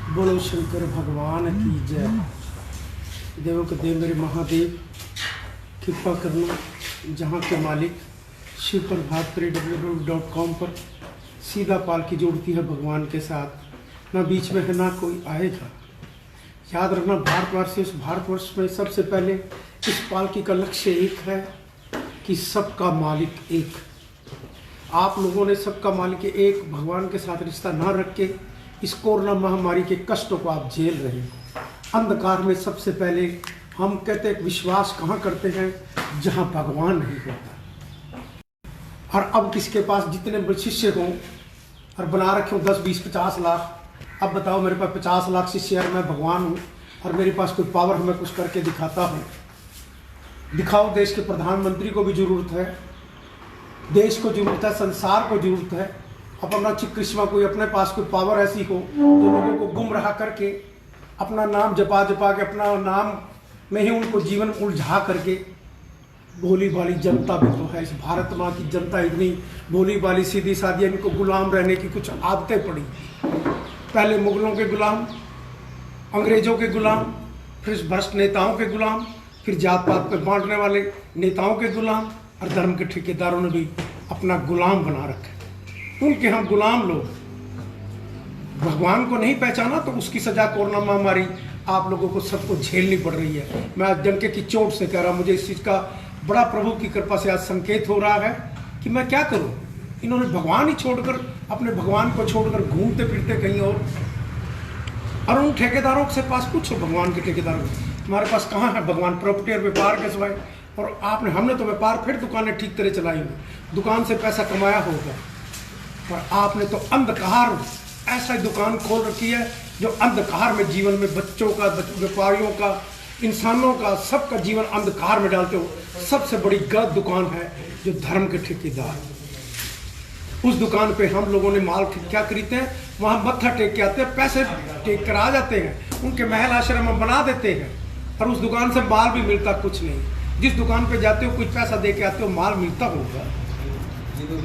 बोलो शंकर भगवान की जय। देवों के देव मेरे महादेव, कृपा करना। जहाँ के मालिक शिव प्रभात www.com पर सीधा पालकी जोड़ती है भगवान के साथ, ना बीच में है ना कोई आएगा। याद रखना, भारतवर्ष इस भारतवर्ष में सबसे पहले इस पालकी का लक्ष्य एक है कि सबका मालिक एक। आप लोगों ने सबका मालिक एक भगवान के साथ रिश्ता ना रख के इस कोरोना महामारी के कष्टों को आप झेल रहे हैं। अंधकार में सबसे पहले हम कहते हैं विश्वास कहाँ करते हैं, जहाँ भगवान नहीं होता। और अब किसके पास जितने शिष्य हों और बना रखे हो 10, 20, 50 लाख, अब बताओ मेरे पास 50 लाख शिष्य है, मैं भगवान हूँ और मेरे पास कोई पावर है, मैं कुछ करके दिखाता हूँ। दिखाओ। देश के प्रधानमंत्री को भी जरूरत है, देश को जरूरत है, संसार को जरूरत है। अपना चिकित्सा कोई अपने पास कोई पावर ऐसी हो जो लोगों को गुमराह करके अपना नाम जपा के अपना नाम में ही उनको जीवन उलझा करके, भोली भाली जनता भी तो है। इस भारत माँ की जनता इतनी भोली भाली सीधी सादी, इनको गुलाम रहने की कुछ आदतें पड़ी। पहले मुगलों के गुलाम, अंग्रेजों के गुलाम, फिर भ्रष्ट नेताओं के गुलाम, फिर जात पात पे बांटने वाले नेताओं के गुलाम, और धर्म के ठेकेदारों ने भी अपना गुलाम बना रखा। उनके हम गुलाम लोग। भगवान को नहीं पहचाना तो उसकी सजा कोरोना महामारी आप लोगों को सबको झेलनी पड़ रही है। मैं आज डंके की चोट से कह रहा हूँ, मुझे इस चीज़ का बड़ा प्रभु की कृपा से आज संकेत हो रहा है कि मैं क्या करूँ। इन्होंने भगवान ही छोड़कर, अपने भगवान को छोड़कर घूमते फिरते कहीं और उन ठेकेदारों से पास पूछो, भगवान के ठेकेदारों हमारे पास कहाँ है भगवान, प्रॉपर्टी और व्यापार के सिवाय। और हमने तो व्यापार फिर दुकानें ठीक तरह चलाई हुई, दुकान से पैसा कमाया होगा, और आपने तो अंधकार ऐसा दुकान खोल रखी है जो अंधकार में जीवन में बच्चों का, व्यापारियों का, इंसानों का, सबका जीवन अंधकार में डालते हो। सबसे बड़ी गलत दुकान है जो धर्म के ठेकेदार। उस दुकान पे हम लोगों ने माल क्या खरीदते हैं, वहाँ मत्था टेक के आते हैं, पैसे टेक कर आ जाते हैं, उनके महल आश्रम हम बना देते हैं, और उस दुकान से माल भी मिलता कुछ नहीं। जिस दुकान पे जाते हो कुछ पैसा दे के आते हो, माल मिलता होगा।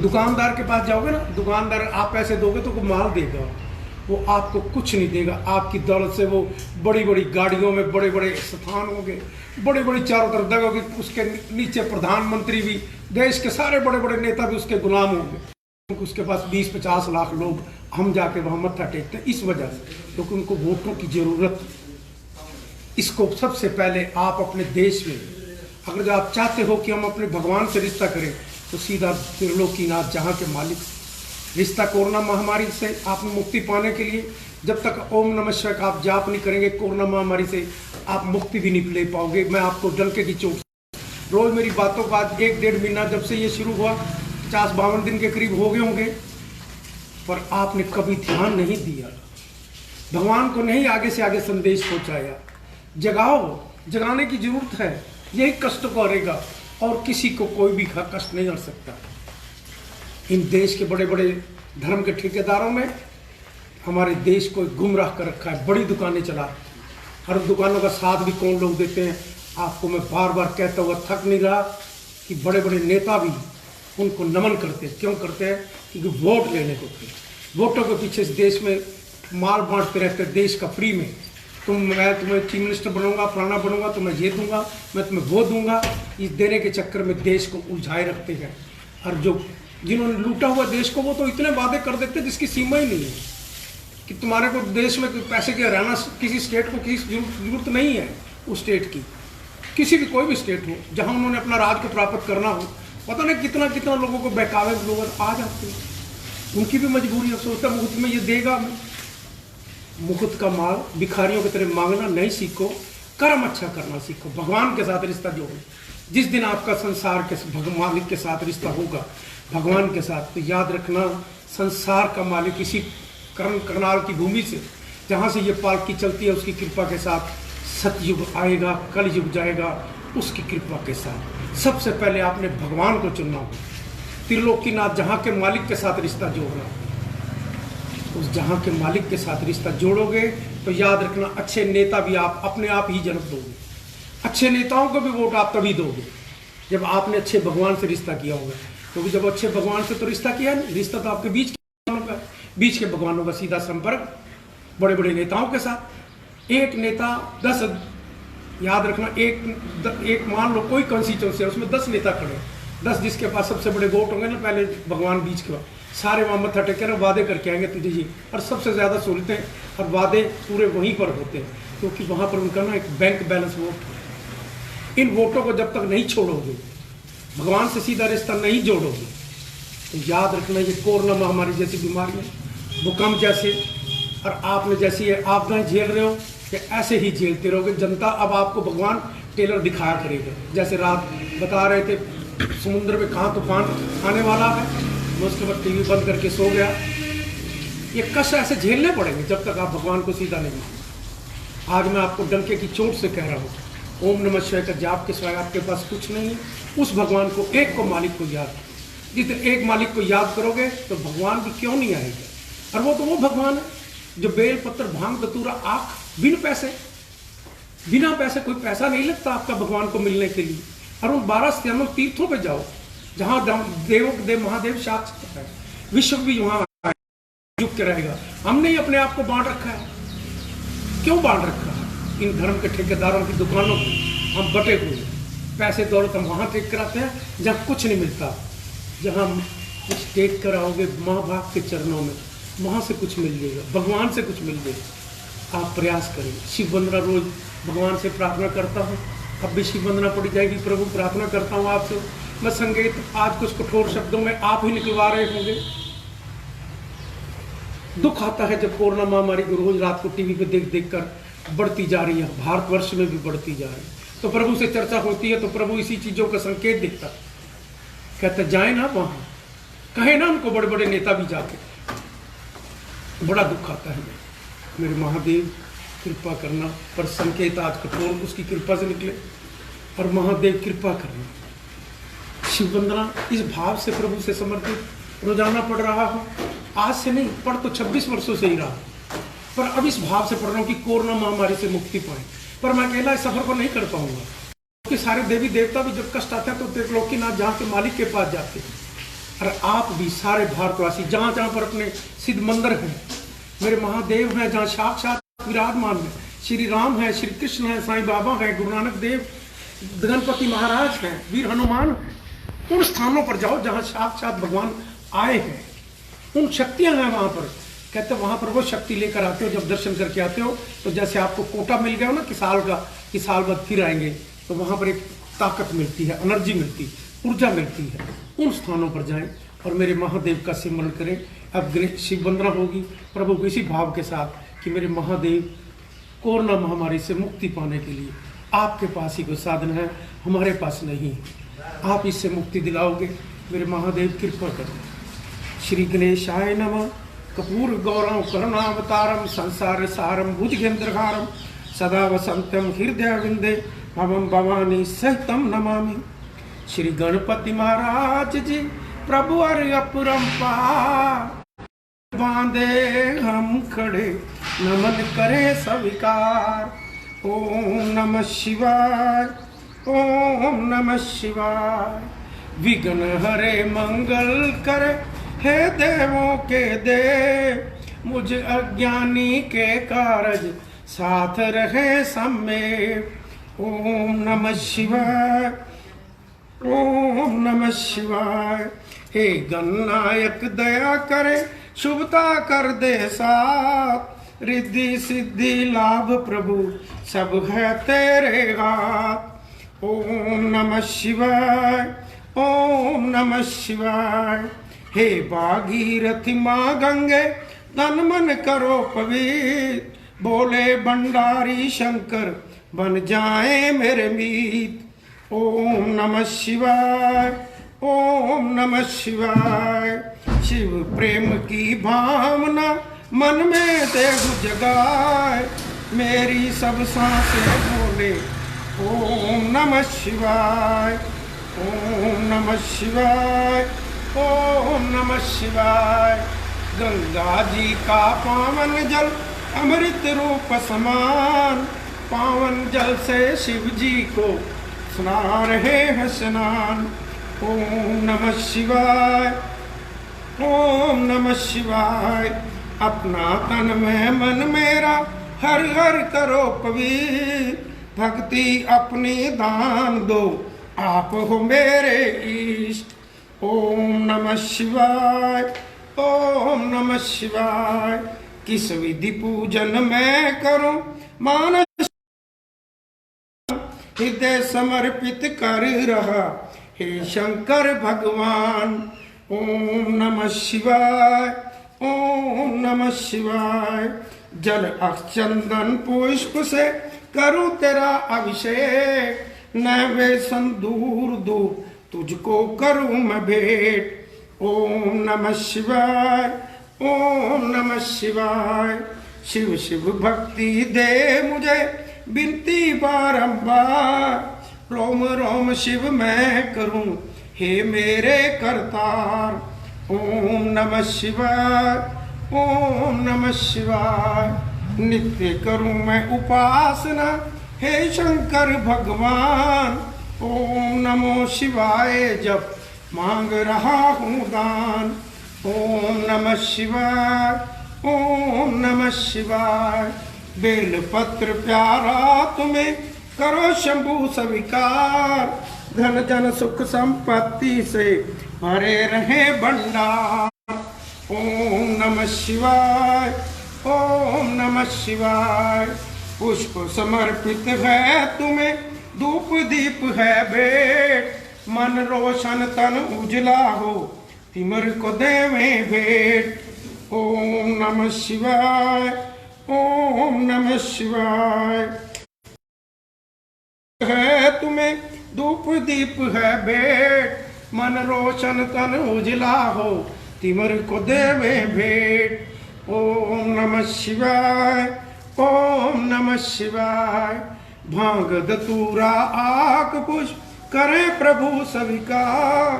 दुकानदार के पास जाओगे ना, दुकानदार आप पैसे दोगे तो वो माल देगा, वो आपको कुछ नहीं देगा। आपकी दौलत से वो बड़ी बड़ी गाड़ियों में बड़े बड़े स्थान होंगे, बड़ी बड़ी चारों तरफ जगह होगी, उसके नीचे प्रधानमंत्री भी, देश के सारे बड़े बड़े नेता भी उसके गुलाम होंगे। उसके पास 20-50 लाख लोग, हम जाके वहाँ मत्था टेकते हैं इस वजह से, क्योंकि उनको वोटों की जरूरत। इसको सबसे पहले आप अपने देश में, अगर आप चाहते हो कि हम अपने भगवान से रिश्ता करें, तो सीधा त्रिलोकीनाथ जहाँ के मालिक रिश्ता। कोरोना महामारी से आपने मुक्ति पाने के लिए जब तक ओम नमः शिवाय का आप जाप नहीं करेंगे, कोरोना महामारी से आप मुक्ति भी नहीं ले पाओगे। मैं आपको डंके की चोट, रोज मेरी बातों का आज 1-1.5 महीना जब से ये शुरू हुआ, 50-52 दिन के करीब हो गए होंगे, पर आपने कभी ध्यान नहीं दिया, भगवान को नहीं आगे से आगे संदेश पहुँचाया। जगाओ, जगाने की जरूरत है, यही कष्ट करेगा और किसी को कोई भी कष्ट नहीं कर सकता। इन देश के बड़े बड़े धर्म के ठेकेदारों में हमारे देश को गुमराह कर रखा है, बड़ी दुकानें चला, हर दुकानों का साथ भी कौन लोग देते हैं। आपको मैं बार बार कहता हुआ थक नहीं रहा कि बड़े बड़े नेता भी उनको नमन करते हैं। क्यों करते हैं? क्योंकि वोट लेने को थे, वोटों के पीछे इस देश में माल बांटते रहते, देश का फ्री में। मैं तुम्हें चीफ मिनिस्टर बनूंगा, फलाना बनूंगा, तो मैं ये दूंगा, मैं तुम्हें वो दूंगा। इस देने के चक्कर में देश को उलझाए रखते हैं। और जो जिन्होंने लूटा हुआ देश को, वो तो इतने वादे कर देते हैं जिसकी सीमा ही नहीं है कि तुम्हारे को देश में पैसे के रहना, किसी स्टेट को किसी जरूरत नहीं है। उस स्टेट की, किसी भी कोई भी स्टेट हो जहाँ उन्होंने अपना राज को प्राप्त करना हो, पता नहीं कितना कितना लोगों को बहकावे लोग आ जाते हैं। उनकी भी मजबूरी है, सोचता मुफ्त में ये देगा। मुफ्त का माल भिखारियों की तरह मांगना नहीं सीखो, कर्म अच्छा करना सीखो, भगवान के साथ रिश्ता जोड़ो। जिस दिन आपका संसार के मालिक के साथ रिश्ता होगा, भगवान के साथ, तो याद रखना संसार का मालिक इसी करनाल की भूमि से, जहाँ से ये पालकी चलती है, उसकी कृपा के साथ सतयुग आएगा, कलयुग जाएगा उसकी कृपा के साथ। सबसे पहले आपने भगवान को चुनना होगा, त्रिलोकीनाथ जहाँ के मालिक के साथ रिश्ता जोड़ना। उस जहाँ के मालिक के साथ रिश्ता जोड़ोगे तो याद रखना अच्छे नेता भी आप अपने आप ही जन्म दोगे। अच्छे नेताओं को भी वोट आप तभी दोगे जब आपने अच्छे भगवान से रिश्ता किया होगा। क्योंकि जब अच्छे भगवान से तो रिश्ता किया नहीं, रिश्ता तो आपके बीच के भगवानों का सीधा संपर्क। बड़े बड़े नेताओं के साथ। एक नेता 10, याद रखना, एक मान लो कोई कॉन्स्टिट्यूंसी है, उसमें 10 नेता खड़े, 10 जिसके पास सबसे बड़े वोट होंगे ना, पहले भगवान बीच के बाद सारे वहाँ मत्था टेक कर वादे करके आएंगे तुझे जी। और सबसे ज़्यादा सहूलतें और वादे पूरे वहीं पर होते हैं, क्योंकि वहाँ पर उनका ना एक बैंक बैलेंस वोट है। इन वोटों को जब तक नहीं छोड़ोगे, भगवान से सीधा रिश्ता नहीं जोड़ोगे, तो याद रखना ये कोरोना महामारी जैसी बीमारियाँ, भूकंप जैसे और आपने जैसी आपदाएं झेल रहे हो, कि ऐसे ही झेलते रहोगे। जनता अब आपको भगवान टेलर दिखाया करेगा। जैसे रात बता रहे थे समुद्र में कहाँ तूफान आने वाला है, मैं उसके बाद टीवी बंद करके सो गया। ये कष्ट ऐसे झेलने पड़ेंगे जब तक आप भगवान को सीधा नहीं। आज मैं आपको डंके की चोट से कह रहा हूँ, ओम नमः शिवाय का जाप के सिवाय आपके पास कुछ नहीं है। उस भगवान को, एक को, मालिक को याद, जिस दिन एक मालिक को याद करोगे तो भगवान भी क्यों नहीं आएगा। और वो तो वो भगवान है जो बेल पत्र, भांग, धतूरा, आँख, बिना पैसे, कोई पैसा नहीं लगता आपका भगवान को मिलने के लिए। और उन 12 स्थानों तीर्थों पे जाओ जहाँ देवों के देव महादेव साक्षात है, विश्व भी वहाँ झुक के रहेगा। हमने ही अपने आप को बांट रखा है। क्यों बांट रखा है? इन धर्म के ठेकेदारों की दुकानों को हम बटे हुए, पैसे दौलत हम वहाँ टेक कराते हैं जहाँ कुछ नहीं मिलता। जहाँ कुछ टेक कर आओगे माँ बाप के चरणों में, वहाँ से कुछ मिल जाएगा, भगवान से कुछ मिल जाएगा। आप प्रयास करें। शिव वंदना रोज भगवान से प्रार्थना करता हूँ, अब भी शिव वंदना पड़ी जाएगी। प्रभु प्रार्थना करता हूँ आपसे, मैं संगीत आज कुछ कठोर शब्दों में आप ही निकलवा रहे होंगे। दुख आता है जब कोरोना महामारी को रोज रात को टीवी पे देख देख कर बढ़ती जा रही है, भारतवर्ष में भी बढ़ती जा रही है। तो प्रभु से चर्चा होती है तो प्रभु इसी चीजों का संकेत देता, कहते जाए ना वहां, कहे ना उनको बड़े बड़े नेता भी जाके। बड़ा दुख आता है मेरे महादेव, कृपा करना। पर संकेत आज कठोर उसकी कृपा से निकले, और महादेव कृपा करना। शिव वंदना इस भाव से प्रभु से समर्पित रोजाना पढ़ रहा हूँ। आज से नहीं, पढ़ तो 26 वर्षों से ही रहा, पर अब इस भाव से पढ़ रहा हूँ कि कोरोना महामारी से मुक्ति पाए। पर मैं अकेला इस सफर को नहीं कर पाऊंगा, क्योंकि सारे देवी देवता भी जब कष्ट आता है तो त्रिलोकीनाथ जहाँ के मालिक के पास जाते हैं। और आप भी सारे भारतवासी जहाँ जहाँ पर अपने सिद्ध मंदिर हैं, मेरे महादेव हैं जहाँ साक्षात विराजमान है, श्री राम है, श्री कृष्ण है, साईं बाबा है, गुरु नानक देव, गणपति महाराज हैं, वीर हनुमान है, उन स्थानों पर जाओ जहाँ साक्षात भगवान आए हैं। उन शक्तियां हैं वहां पर। कहते वहां पर वो शक्ति लेकर आते हो, जब दर्शन करके आते हो तो जैसे आपको कोटा मिल गया हो ना कि साल का, कि साल बाद फिर आएंगे, तो वहां पर एक ताकत मिलती है, एनर्जी मिलती, ऊर्जा मिलती है। उन स्थानों पर जाएं और मेरे महादेव का सिमरण करें। अब शिव वंदना होगी प्रभु को इसी भाव के साथ कि मेरे महादेव कोरोना महामारी से मुक्ति पाने के लिए आपके पास ही कोई साधन है, हमारे पास नहीं है। आप इससे मुक्ति दिलाओगे, मेरे महादेव कृपा करें। श्री गणेशाय नमः। कपूर गौरव करुणावतारम संसार सारम भुजगेंद्रहारम सदा वसंतम हृदय विंदे भवम भवानी सहितम नमामि। श्री गणपति महाराज जी प्रभु अर अपरंपार, बांधे हम खड़े नमन करे स्वीकार। ओम नमः शिवाय, ओम नमः शिवाय। विघ्न हरे मंगल करे हे देवों के देव, मुझ अज्ञानी के कारज साथ रहे सम्मेव। ओम नमः शिवाय, ओम नमः शिवाय। हे गणनायक दया करे, शुभता कर दे साथ, रिद्धि सिद्धि लाभ प्रभु सब है तेरे हाथ। ओम नमः शिवाय, ओम नमः शिवाय। हे भागीरथी माँ गंगे तन मन करो पवित्र, बोले भंडारी शंकर बन जाए मेरे मीत। ओम नमः शिवाय, ओम नमः शिवाय। शिव प्रेम की भावना मन में देव जगाए, मेरी सब सांसें बोले ओम नमः शिवाय, ओम नमः शिवाय, ओम नमः शिवाय। गंगा जी का पावन जल अमृत रूप समान, पावन जल से शिव जी को सुना रहे हैं स्नान। ओम नमः शिवाय, ओम नमः शिवाय। अपना तन में मन मेरा हर हर करो पवित्र, भक्ति अपनी दान दो आप हो मेरे इष्ट। ओम नमः शिवाय, ओम नमः शिवाय। किस विधि पूजन मैं करूं मानस हृदय समर्पित कर रहा हे शंकर भगवान। ओम नमः शिवाय, ओम नमः शिवाय। जल अक्षचंदन पुष्प से करूं तेरा अभिषेक, नैवेद्य दूर दूर तुझको करूं मैं भेंट। ओम नमः शिवाय, ओम नमः शिवाय। शिव शिव भक्ति दे मुझे विनती बारंबार, रोम रोम शिव मैं करूं हे मेरे करतार। ओम नमः शिवाय, ओम नमः शिवाय। नित्य करूं मैं उपासना हे शंकर भगवान। ओम नमो शिवाय जप मांग रहा हूँ दान। ओम नमः शिवाय, ओम नमः शिवाय। बेल पत्र प्यारा तुम्हें करो शंभु स्वीकार, धन जन सुख संपत्ति से भरे रहे भंडार। ओम नमः शिवाय, ओम नमः शिवाय। पुष्प समर्पित है तुम्हें धूप दीप है भेंट, मन रोशन तन उजला हो तिमर को देवे भेंट। ओम नमः शिवाय, ओम नमः शिवाय। है तुम्हें धूप दीप है भेंट, मन रोशन तन उजला हो तिमर को देवे भेंट। ओम नमः शिवाय, ओम नमः शिवाय। भांग धतूरा आक पुष्प करे प्रभु स्वीकार,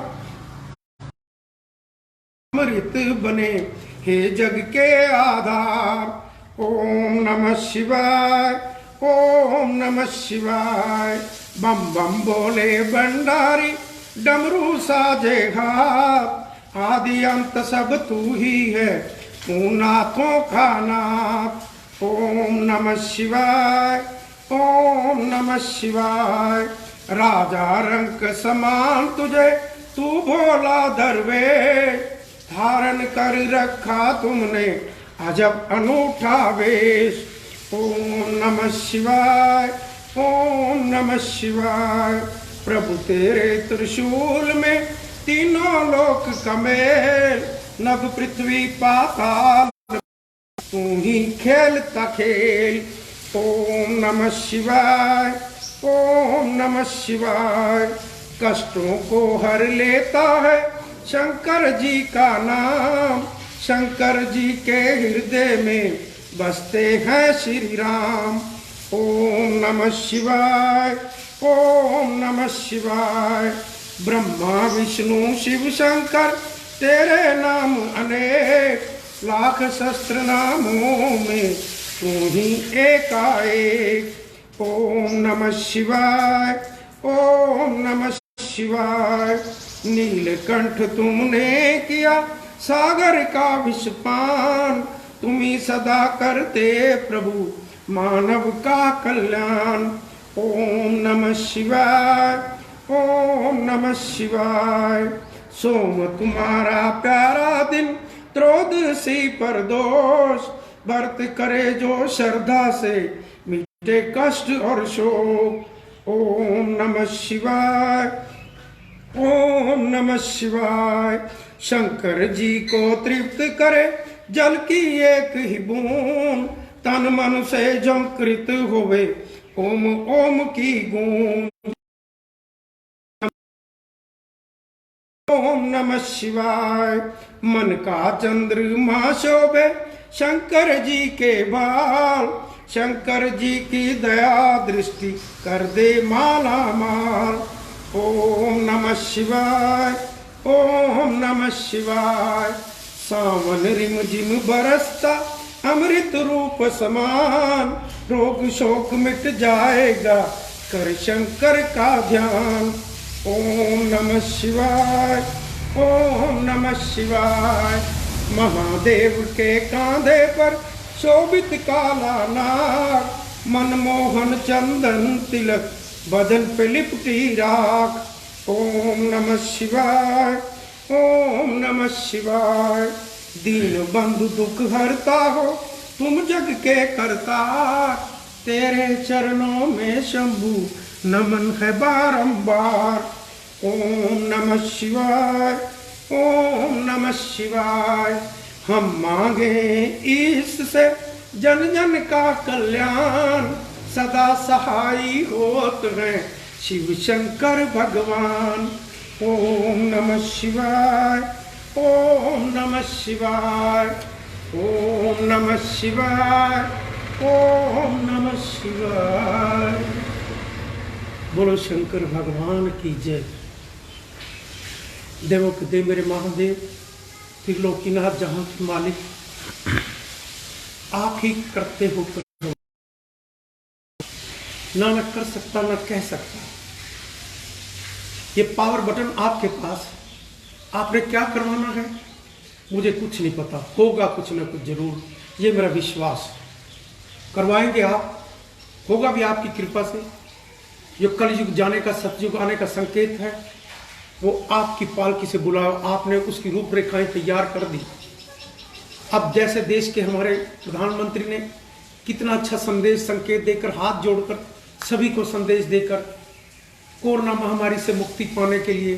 अमृत बने हे जग के आधार। ओम नमः शिवाय, ओम नमः शिवाय। बम बम बोले भंडारी डमरू साजे हाथ, आदि अंत सब तू ही है तू नाथों का नाथ। ओम नमः शिवाय, ओम नमः शिवाय। राजा रंक समान तुझे तू भोला दरवेश, धारण कर रखा तुमने अजब अनूठा वेश। ओम नमः शिवाय, ओम नमः शिवाय। प्रभु तेरे त्रिशूल में तीनों लोक कमेल, नभ पृथ्वी पाताल तू ही खेलता खेल। ओम नमः शिवाय, ओम नमः शिवाय। कष्टों को हर लेता है शंकर जी का नाम, शंकर जी के हृदय में बसते हैं श्री राम। ओम नमः शिवाय, ओम नमः शिवाय। ब्रह्मा विष्णु शिव शंकर तेरे नाम अनेक, लाख शस्त्र नामों में तू ही एकाएक। ओम नमः शिवाय, ओम नमः शिवाय। नीलकंठ तुमने किया सागर का विषपान, तुम ही सदा करते प्रभु मानव का कल्याण। ओम नमः शिवाय, ओम नमः शिवाय। सोम तुम्हारा प्यारा दिन त्रयोदशी पर दोष, व्रत करे जो श्रद्धा से मिटे कष्ट और शोक। ओम नमः शिवाय, ओम नमः शिवाय। शंकर जी को तृप्त करे जल की एक ही बूंद, तन मन से जो कृत होवे ओम ओम की गूंज। ओम नमः शिवाय। मन का चंद्रमा शोभे शंकर जी के बाल, शंकर जी की दया दृष्टि कर दे माला माल। ओम नमः शिवाय, ओम नमः शिवाय। सावन रिम झिम बरसता अमृत रूप समान, रोग शोक मिट जाएगा कर शंकर का ध्यान। ओम नमः शिवाय, ओम नमः शिवाय। महादेव के कांधे पर शोभित काला नाग, मनमोहन चंदन तिलक बदन पे लिपटी राख। ओम नमः शिवाय, ओम नमः शिवाय। दीन बंधु दुख हरता हो तुम जग के करतार, तेरे चरणों में शंभु नमन है बारंबार। ओम नमः शिवाय, ओम नमः शिवाय। हम मांगे इससे जन जन का कल्याण, सदा सहाय होत हैं शिव शंकर भगवान। ओम नमः शिवाय, ओम नमः शिवाय, ओम नमः शिवाय, ओम नमः शिवाय। बोलो शंकर भगवान की जय। देवों के देव मेरे महादेव, त्रिलोकीनाथ जहां के मालिक, आप ही करते हो, ना मैं कर सकता ना कह सकता। ये पावर बटन आपके पास, आपने क्या करवाना है मुझे कुछ नहीं पता, होगा कुछ ना कुछ जरूर, ये मेरा विश्वास। करवाएंगे आप, होगा भी आपकी कृपा से। जो कलयुग जाने का, सतयुग आने का संकेत है, वो आपकी पालकी से बुलाओ, आपने उसकी रूपरेखाएं तैयार कर दी। अब जैसे देश के हमारे प्रधानमंत्री ने कितना अच्छा संदेश, संकेत देकर, हाथ जोड़कर सभी को संदेश देकर कोरोना महामारी से मुक्ति पाने के लिए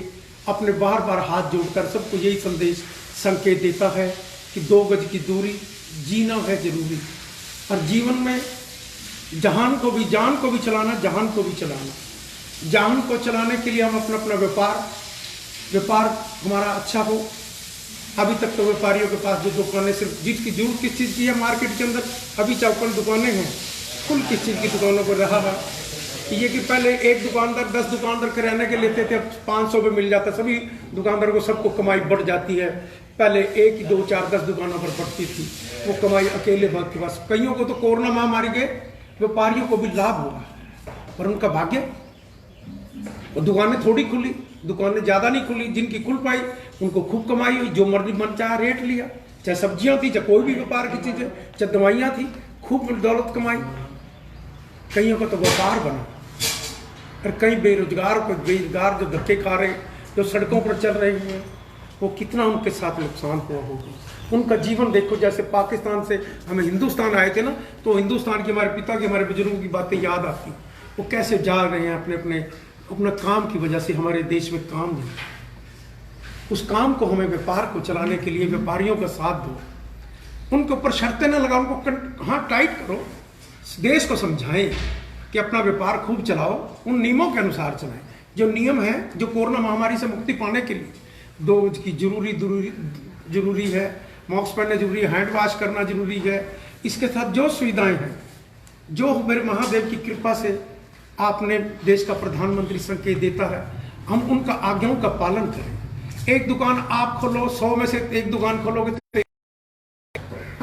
अपने बार बार हाथ जोड़कर सबको यही संदेश, संकेत देता है कि 2 गज की दूरी, जीना है जरूरी। और जीवन में जहान को भी, जान को भी चलाना, जहान को भी चलाना। जान को चलाने के लिए हम अपना अपना व्यापार हमारा अच्छा हो। अभी तक तो व्यापारियों के पास जो दुकानें, सिर्फ जिसकी जरूरत किस चीज़ की है मार्केट के अंदर, अभी 54 दुकानें हैं, कुल किस चीज़ की दुकानों को रहा है ये कि पहले एक दुकानदार 10 दुकानदार किराने के लेते थे, अब 500 में मिल जाता। सभी दुकानदार को, सबको कमाई बढ़ जाती है। पहले 1, 2, 4, 10 दुकानों पर बढ़ती थी वो कमाई अकेले भाग के पास। कईयों को तो कोरोना महामारी के व्यापारियों को भी लाभ हुआ, पर उनका भाग्य, और दुकानें थोड़ी खुली, दुकानें ज़्यादा नहीं खुली। जिनकी खुल पाई उनको खूब कमाई हुई, जो मर्जी मन चाह रेट लिया, चाहे सब्जियां थी, चाहे कोई भी व्यापार की चीज़ें, चाहे दवाइयाँ थी, खूब दौलत कमाई। कईयों का तो व्यापार बना, और कई बेरोजगार जो धक्के खा रहे, जो सड़कों पर चल रहे हैं, वो कितना उनके साथ नुकसान हुआ होगा। उनका जीवन देखो, जैसे पाकिस्तान से हमें हिंदुस्तान आए थे ना, तो हिंदुस्तान के हमारे पिता की, हमारे बुजुर्गों की बातें याद आती। वो कैसे जा रहे हैं अपने काम की वजह से, हमारे देश में काम नहीं। उस काम को, हमें व्यापार को चलाने के लिए व्यापारियों का साथ दो, उनके ऊपर शर्तें न लगाओ, उनको हाँ टाइट करो, देश को समझाएं कि अपना व्यापार खूब चलाओ, उन नियमों के अनुसार चलाएं। जो नियम है, जो कोरोना महामारी से मुक्ति पाने के लिए 2 गज की जरूरी है, मास्क पहनना जरूरी है, हैंड वॉश करना जरूरी है। इसके साथ जो सुविधाएं हैं, जो मेरे महादेव की कृपा से आपने देश का प्रधानमंत्री संकेत देता है, हम उनका आज्ञाओं का पालन करें। एक दुकान आप खोलो, 100 में से एक दुकान खोलोगे, तो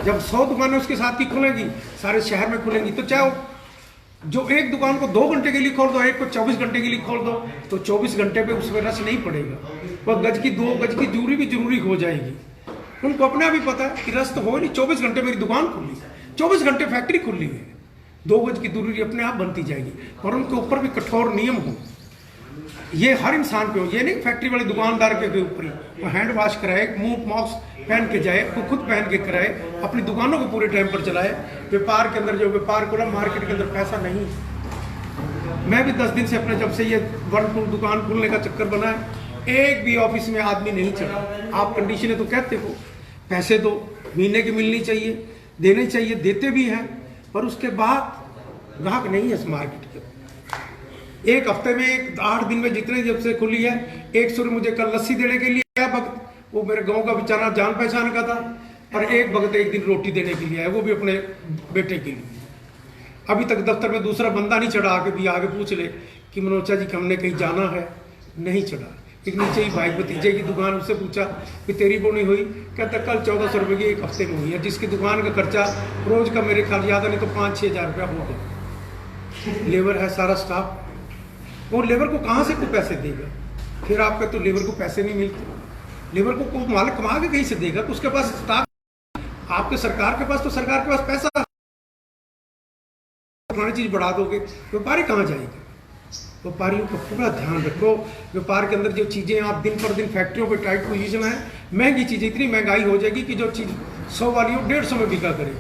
जब 100 दुकानें उसके साथ की खुलेंगी, सारे शहर में खुलेंगी, तो चाहे जो एक दुकान को 2 घंटे के लिए खोल दो, एक को 24 घंटे के लिए खोल दो, तो 24 घंटे पे उसमें रश नहीं पड़ेगा। वह 2 गज की दूरी भी जरूरी हो जाएगी। उनको अपना भी पता है कि रश तो हो नहीं, 24 घंटे मेरी दुकान खुली, 24 घंटे फैक्ट्री खुली है, 2 गज की दूरी अपने आप बनती जाएगी। पर उनके ऊपर भी कठोर नियम हो, ये हर इंसान पे हो। ये नहीं फैक्ट्री वाले दुकानदार के ऊपर ही, वो हैंड वॉश कराए, मुंह मास्क पहन के जाए, वो खुद पहन के कराए, अपनी दुकानों को पूरे टाइम पर चलाए। व्यापार के अंदर, जो व्यापार को ना, मार्केट के अंदर पैसा नहीं। मैं भी 10 दिन से अपने, जब से ये 1-2 दुकान खुलने का चक्कर बना है, एक भी ऑफिस में आदमी नहीं चढ़ा। आप कंडीशनें तो कहते हो, पैसे तो महीने की मिलनी चाहिए, देने चाहिए, देते भी हैं, पर उसके बाद ग्राहक नहीं है इस मार्केट के। एक हफ्ते में 8 दिन में जितने जब से खुली है, 100 मुझे कल लस्सी देने के लिए आया भक्त, वो मेरे गांव का बेचारा जान पहचान का था, और एक भक्त एक दिन रोटी देने के लिए आया, वो भी अपने बेटे के लिए। अभी तक दफ्तर में दूसरा बंदा नहीं चढ़ा, आके भी आगे पूछ ले कि मनोचा जी हमने कहीं जाना है, नहीं चढ़ा। एक नीचे ही भाई भतीजे की दुकान, उससे पूछा कि तेरी बोनी हुई, कहता कल 1400 रुपये की 1 हफ्ते में हुई है, जिसकी दुकान का खर्चा रोज का मेरे ख्याल ज़्यादा नहीं तो 5-6 हज़ार रुपया होगा। लेबर है, सारा स्टाफ, वो लेबर को कहाँ से कोई पैसे देगा? फिर आपका तो लेबर को पैसे नहीं मिलते। लेबर को मालिक कमा के कहीं से देगा, तो उसके पास स्टॉक, आपके सरकार के पास, तो सरकार के पास पैसा, पुरानी चीज बढ़ा दोगे, व्यापारी कहाँ जाएगा? व्यापारियों का पूरा ध्यान रखो। व्यापार के अंदर जो चीज़ें आप दिन पर दिन फैक्ट्रियों पे टाइट पोजीशन है, महंगी चीज़ें, इतनी महंगाई हो जाएगी कि जो चीज़ 100 वाली हो 150 में बिका करे।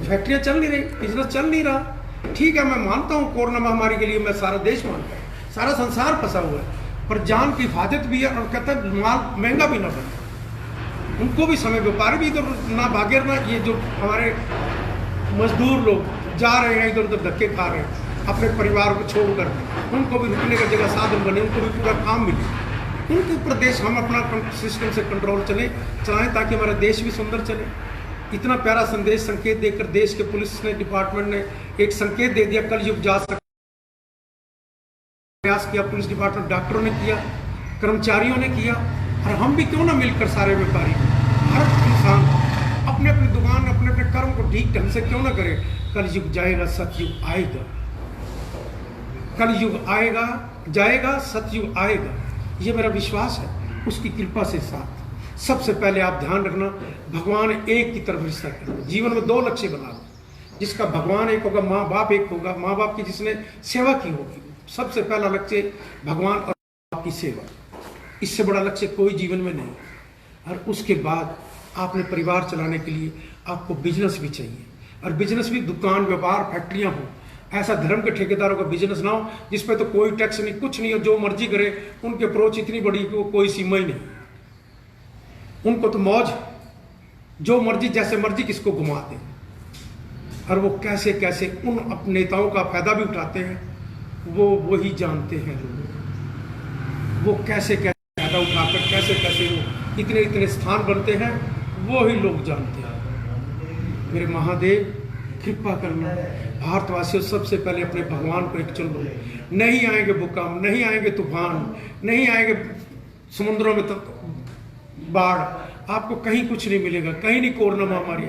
फैक्ट्रियाँ चल नहीं रही, बिजनेस चल नहीं रहा। ठीक है, मैं मानता हूँ कोरोना महामारी के लिए मैं सारा देश मानता हूँ, सारा संसार फंसा हुआ है, पर जान की हिफाजत भी है और कहता है माल महंगा भी ना बने, उनको भी समय, व्यापारी भी इधर ना भागे, ना ये जो हमारे मजदूर लोग जा रहे हैं इधर उधर धक्के खा रहे हैं अपने परिवार को छोड़कर, उनको भी रुकने का जगह साधन बने, उनको भी पूरा काम मिले, उनके ऊपर देश हम अपना सिस्टम से कंट्रोल चलाएं ताकि हमारा देश भी सुंदर चले। इतना प्यारा संदेश संकेत देकर देश के पुलिस ने, डिपार्टमेंट ने एक संकेत दे दिया, कल युग जा सकता, प्रयास किया पुलिस डिपार्टमेंट, डॉक्टरों ने किया, कर्मचारियों ने किया, और हम भी क्यों ना मिलकर सारे व्यापारी, हर इंसान अपने अपनी दुकान, अपने अपने कर्म को ठीक ढंग से क्यों ना करे। कल युग जाएगा, सतयुग आएगा, कल युग आएगा, जाएगा, सतयुग आएगा, ये मेरा विश्वास है, उसकी कृपा से साथ। सबसे पहले आप ध्यान रखना, भगवान एक की तरफ रिश्ता करना, जीवन में 2 लक्ष्य बना लो, जिसका भगवान एक होगा, माँ बाप एक होगा, माँ बाप की जिसने सेवा की होगी, सबसे पहला लक्ष्य भगवान और आपकी सेवा, इससे बड़ा लक्ष्य कोई जीवन में नहीं। और उसके बाद आपने परिवार चलाने के लिए आपको बिजनेस भी चाहिए, और बिजनेस भी दुकान, व्यापार, फैक्ट्रियां हो, ऐसा धर्म के ठेकेदारों का बिजनेस ना हो जिसपे तो कोई टैक्स नहीं, कुछ नहीं, और जो मर्जी करे, उनकी अप्रोच इतनी बड़ी कि वो कोई सीमा ही नहीं, उनको तो मौज, जो मर्जी जैसे मर्जी किसको घुमा दे, और वो कैसे कैसे उन अपने नेताओं का फायदा भी उठाते हैं, वो वही जानते हैं लोग, वो कैसे कैसे फायदा उठाकर कैसे कैसे वो इतने इतने स्थान बनते हैं, वो ही लोग जानते हैं। मेरे महादेव कृपा करना, भारतवासियों सबसे पहले अपने भगवान को एक चुन लो। नहीं आएंगे भूकंप, नहीं आएंगे तूफान, नहीं आएंगे समुद्रों में तो बाढ़, आपको कहीं कुछ नहीं मिलेगा, कहीं नहीं कोरोना महामारी,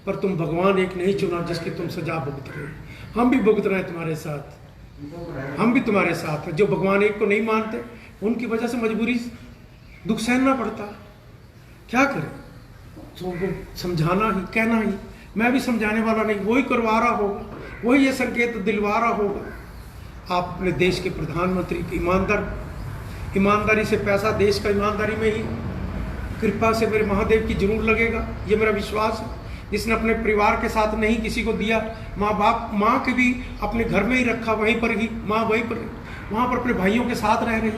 पर तुम भगवान एक नहीं चुना जिसकी तुम सजा भुगत रहे हो। हम भी भुगत रहे हैं तुम्हारे साथ, हम भी तुम्हारे साथ हैं। जो भगवान एक को नहीं मानते, उनकी वजह से मजबूरी दुख सहना पड़ता, क्या करें? तो उनको समझाना ही, कहना ही, मैं भी समझाने वाला नहीं, वही करवा रहा होगा, वही ये संकेत दिलवा रहा होगा। आप अपने देश के प्रधानमंत्री की ईमानदारी से पैसा देश का ईमानदारी में ही कृपा से मेरे महादेव की जरूर लगेगा, ये मेरा विश्वास है। जिसने अपने परिवार के साथ नहीं किसी को दिया, माँ के भी अपने घर में ही रखा, वहीं पर ही माँ वहीं पर, वहाँ पर अपने भाइयों के साथ रह रही,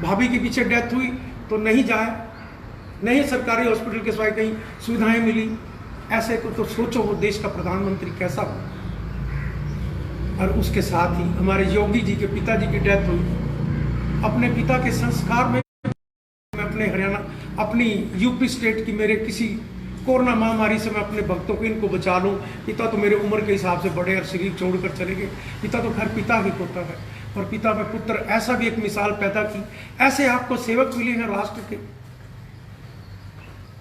भाभी के पीछे डेथ हुई तो नहीं जाए, नहीं सरकारी हॉस्पिटल के सिवाय कहीं सुविधाएं मिली, ऐसे को तो सोचो वो देश का प्रधानमंत्री कैसा हो। और उसके साथ ही हमारे योगी जी के पिताजी की डेथ हुई, अपने पिता के संस्कार में मैं अपने हरियाणा, अपनी यूपी स्टेट की, मेरे किसी कोरोना महामारी से मैं अपने भक्तों को इनको बचा लूं। पिता तो मेरे उम्र के हिसाब से बड़े और शरीर छोड़कर चले गए, पिता तो हर पिता ही होता है, और पिता में पुत्र, ऐसा भी एक मिसाल पैदा की। ऐसे आपको सेवक मिले हैं राष्ट्र के,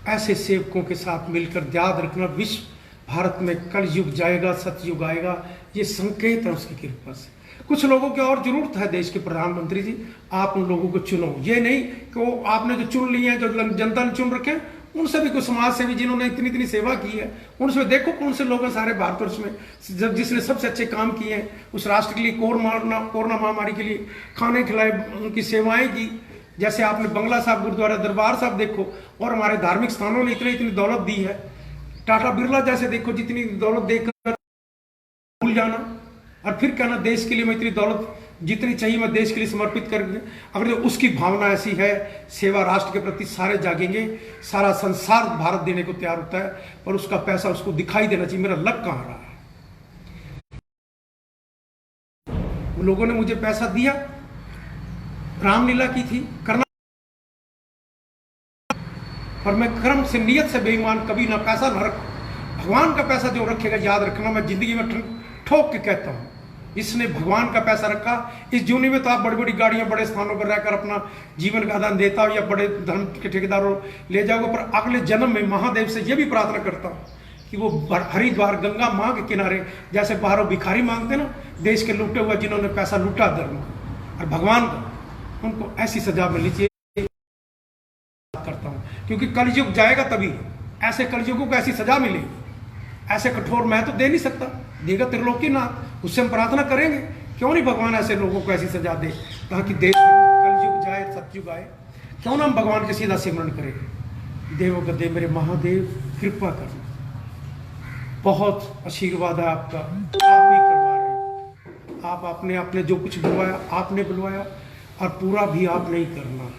ऐसे सेवकों के साथ मिलकर याद रखना, विश्व भारत में कल युग जाएगा, सतयुग आएगा, ये संकेत है उसकी कृपा से। कुछ लोगों की और जरूरत है देश के प्रधानमंत्री जी, आप उन लोगों को चुनो, ये नहीं कि वो आपने जो चुन लिए हैं, जो जनता ने चुन रखे, उनसे भी कुछ समाज सेवी जिन्होंने इतनी इतनी सेवा की है, उनसे देखो कौन से लोग हैं सारे भारतवर्ष में जिसने सबसे अच्छे काम किए हैं उस राष्ट्र के लिए, कोरोना महामारी के लिए खाने खिलाए, उनकी सेवाएं की। जैसे आपने बंगला साहब, गुरुद्वारा दरबार साहब देखो, और हमारे धार्मिक स्थानों ने इतनी इतनी दौलत दी है। टाटा बिरला जैसे देखो, जितनी दौलत देकर भूल जाना और फिर कहना देश के लिए मैं इतनी दौलत जितनी चाहिए मैं देश के लिए समर्पित कर, अगर उसकी भावना ऐसी है, सेवा राष्ट्र के प्रति सारे जागेंगे, सारा संसार भारत देने को तैयार होता है, पर उसका पैसा उसको दिखाई देना चाहिए मेरा लग कहाँ रहा है। उन लोगों ने मुझे पैसा दिया, रामलीला की थी करना, पर मैं कर्म से, नियत से बेईमान कभी ना पैसा ना रखो। भगवान का पैसा जो रखेगा, याद रखना, मैं जिंदगी में ठोक के कहता हूं, इसने भगवान का पैसा रखा। इस जूनी में तो आप बड़ी बड़ी गाड़ियां, बड़े स्थानों पर रहकर अपना जीवन का आदान देता हो या बड़े धर्म के ठेकेदारों ले जाओगे, पर अगले जन्म में महादेव से यह भी प्रार्थना करता हूं कि वो हरिद्वार गंगा माँ के किनारे, जैसे बाहरों भिखारी मांगते ना, देश के लूटे हुए जिन्होंने पैसा लूटा धर्म और भगवान का, उनको ऐसी सजा मिलनी चाहिए। क्योंकि कलयुग जाएगा तभी ऐसे कलयुगों को ऐसी सजा मिलेगी। ऐसे कठोर मैं तो दे नहीं सकता, देगा त्रिलोकीनाथ, उससे हम प्रार्थना करेंगे। क्यों नहीं भगवान ऐसे लोगों को ऐसी सजा दे ताकि देश में कलयुग जाए, सतयुग आए। क्यों ना हम भगवान के सीधा सिमरन करें। देवों का देव मेरे महादेव कृपा करना, बहुत आशीर्वाद है आपका, आप भी करवा रहे हैं। आप आपने जो कुछ बुलवाया आपने बुलवाया, और पूरा भी आप नहीं करना।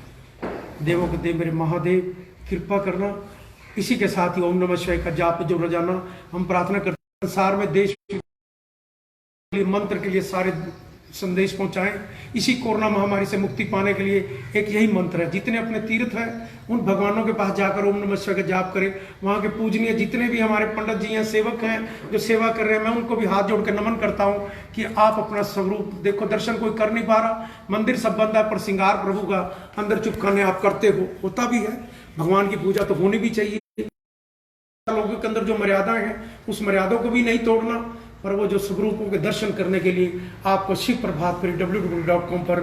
देवों के देव मेरे महादेव कृपा करना। इसी के साथ ही ओम नमः शिवाय का जाप जो रोजाना हम प्रार्थना करते हैं, संसार में देश मंत्र के लिए सारे संदेश पहुंचाएं। इसी कोरोना महामारी से मुक्ति पाने के लिए एक यही मंत्र है। जितने अपने तीर्थ हैं उन भगवानों के पास जाकर ओम नमः शिवाय का जाप करें। वहाँ के पूजनीय जितने भी हमारे पंडित जी हैं, सेवक हैं जो सेवा कर रहे हैं, मैं उनको भी हाथ जोड़ कर नमन करता हूँ कि आप अपना स्वरूप देखो। दर्शन कोई कर नहीं पा रहा, मंदिर सब बंद है, पर श्रृंगार प्रभु का अंदर चुपकाने आप करते हो, होता भी है। भगवान की पूजा तो होनी भी चाहिए। लोगों के अंदर जो मर्यादाएं हैं उस मर्यादों को भी नहीं तोड़ना, पर वो जो स्वरूपों के दर्शन करने के लिए आपको शिव प्रभात पर www.com पर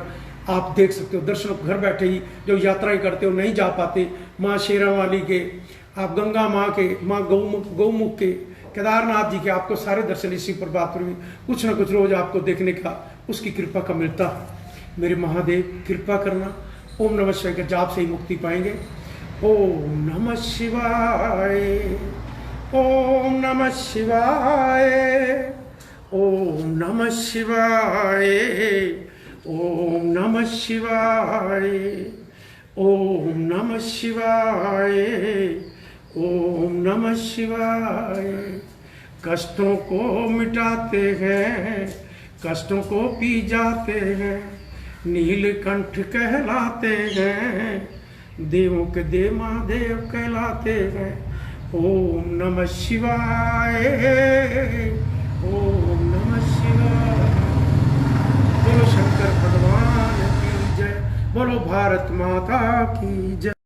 आप देख सकते हो। दर्शन घर बैठे ही जो यात्राएं करते हो, नहीं जा पाते, माँ शेरा वाली के, आप गंगा माँ के, माँ गौमुख के, केदारनाथ जी के, आपको सारे दर्शन इसी प्रभात पर भी कुछ ना कुछ रोज आपको देखने का उसकी कृपा का मिलता। मेरे महादेव कृपा करना। ओम नमः शिवाय के जाप से ही मुक्ति पाएंगे। ओम नमः शिवाय, ओम नमः शिवाय, ओम नमः शिवाय, ओम नमः शिवाय, ओम नमः शिवाय, ओम नमः शिवाय। कष्टों को मिटाते हैं, कष्टों को पी जाते हैं, नीलकंठ कहलाते हैं, देवों के देव महादेव कहलाते हैं। ओम नमः शिवाय, ओम नमः शिवाय। बोलो शंकर भगवान की जय, बोलो भारत माता की जय।